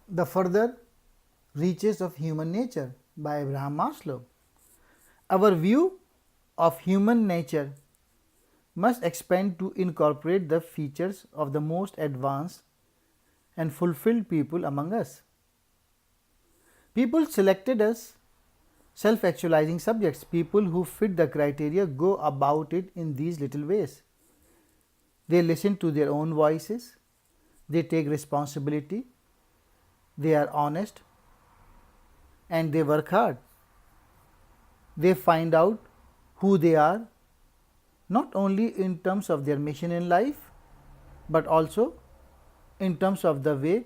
The Further Reaches of Human Nature by Abraham Maslow. Our view of human nature must expand to incorporate the features of the most advanced and fulfilled people among us. People selected as self actualizing subjects. People who fit the criteria go about it in these little ways. They listen to their own voices, they take responsibility, they are honest, and they work hard. They find out who they are, not only in terms of their mission in life, but also in terms of the way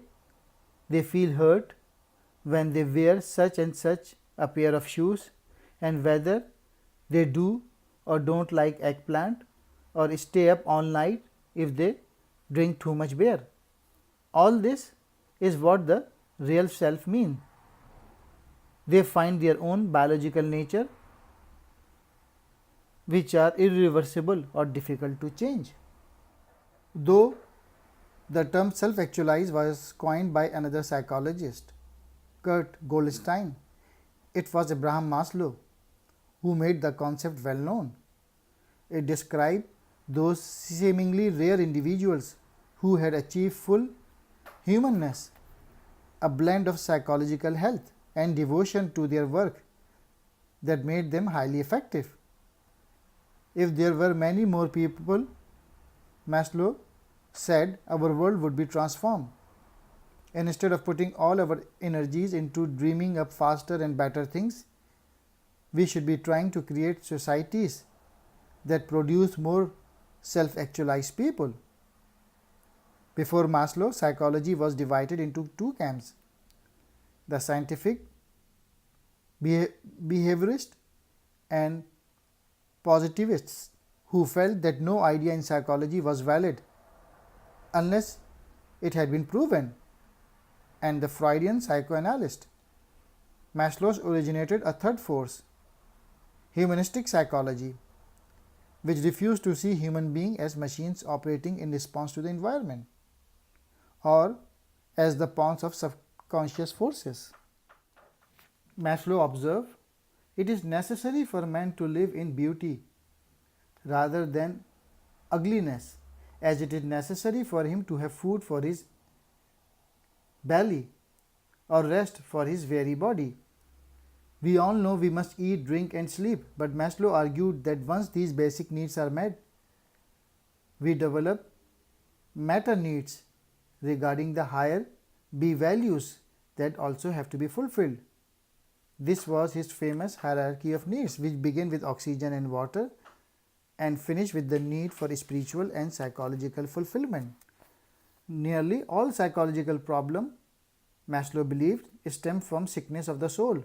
they feel hurt when they wear such and such a pair of shoes, and whether they do or don't like eggplant or stay up all night if they drink too much beer. All this is what the real self means. They find their own biological nature, which are irreversible or difficult to change. Though the term self actualize was coined by another psychologist, Kurt Goldstein, it was Abraham Maslow who made the concept well known. It described those seemingly rare individuals who had achieved full humanness, a blend of psychological health and devotion to their work that made them highly effective. If there were many more people, Maslow said, our world would be transformed. And instead of putting all our energies into dreaming up faster and better things, we should be trying to create societies that produce more self-actualized people. Before Maslow, psychology was divided into two camps: the scientific, behaviorist, and positivists, who felt that no idea in psychology was valid unless it had been proven, and the Freudian psychoanalyst. Maslow originated a third force, humanistic psychology, which refused to see human beings as machines operating in response to the environment or as the pawns of subconscious forces. Maslow observed, it is necessary for man to live in beauty rather than ugliness, as it is necessary for him to have food for his belly or rest for his weary body. We all know we must eat, drink, and sleep, but Maslow argued that once these basic needs are met, we develop meta needs regarding the higher B values that also have to be fulfilled. This was his famous hierarchy of needs, which began with oxygen and water and finished with the need for spiritual and psychological fulfillment. Nearly all psychological problems, Maslow believed, stem from sickness of the soul,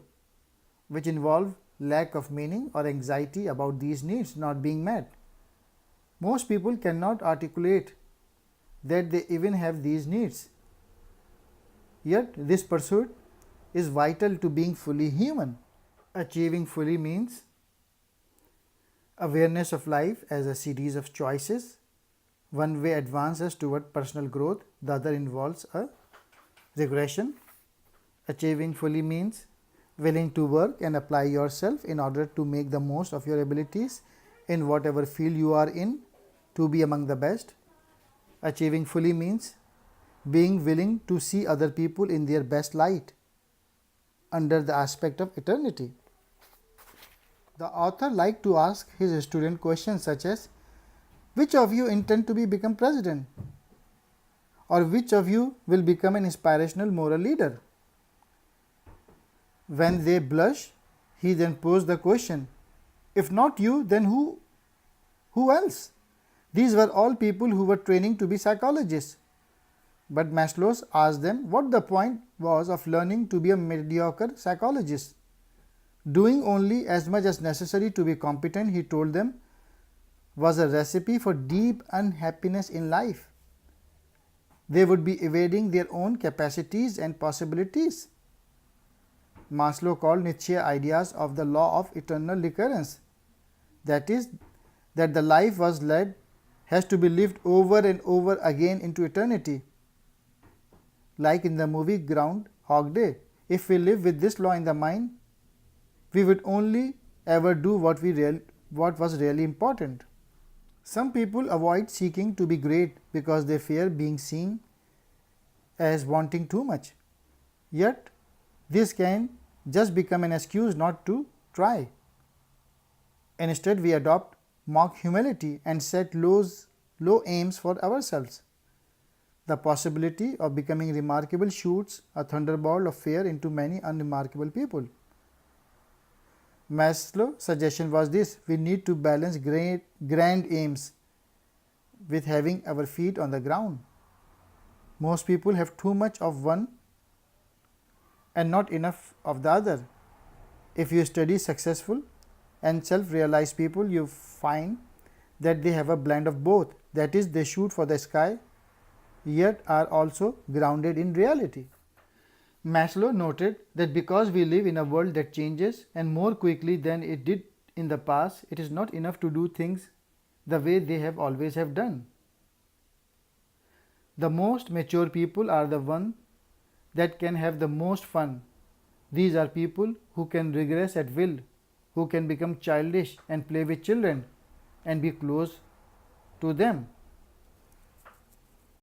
which involve lack of meaning or anxiety about these needs not being met. Most people cannot articulate that they even have these needs. Yet this pursuit is vital to being fully human. Achieving fully means awareness of life as a series of choices. One way advances toward personal growth, the other involves a regression. Achieving fully means willing to work and apply yourself in order to make the most of your abilities in whatever field you are in to be among the best. Achieving fully means being willing to see other people in their best light under the aspect of eternity. The author liked to ask his student questions such as, which of you intend to become president? Or which of you will become an inspirational moral leader? When they blush, he then posed the question, if not you, then who else? These were all people who were training to be psychologists. But Maslow asked them what the point was of learning to be a mediocre psychologist. Doing only as much as necessary to be competent, he told them, was a recipe for deep unhappiness in life. They would be evading their own capacities and possibilities. Maslow called Nietzsche ideas of the law of eternal recurrence. That is, that the life was led has to be lived over and over again into eternity. like in the movie Groundhog Day. If we live with this law in the mind, we would only ever do what was really important. Some people avoid seeking to be great because they fear being seen as wanting too much. Yet, this can just become an excuse not to try. Instead, we adopt mock humility and set low aims for ourselves. The possibility of becoming remarkable shoots a thunderbolt of fear into many unremarkable people. Maslow's suggestion was this: we need to balance grand aims with having our feet on the ground. Most people have too much of one and not enough of the other. If you study successful and self-realized people, you find that they have a blend of both. That is, they shoot for the sky, yet are also grounded in reality. Maslow noted that because we live in a world that changes and more quickly than it did in the past, it is not enough to do things the way they have always have done. The most mature people are the ones that can have the most fun. These are people who can regress at will, who can become childish and play with children and be close to them.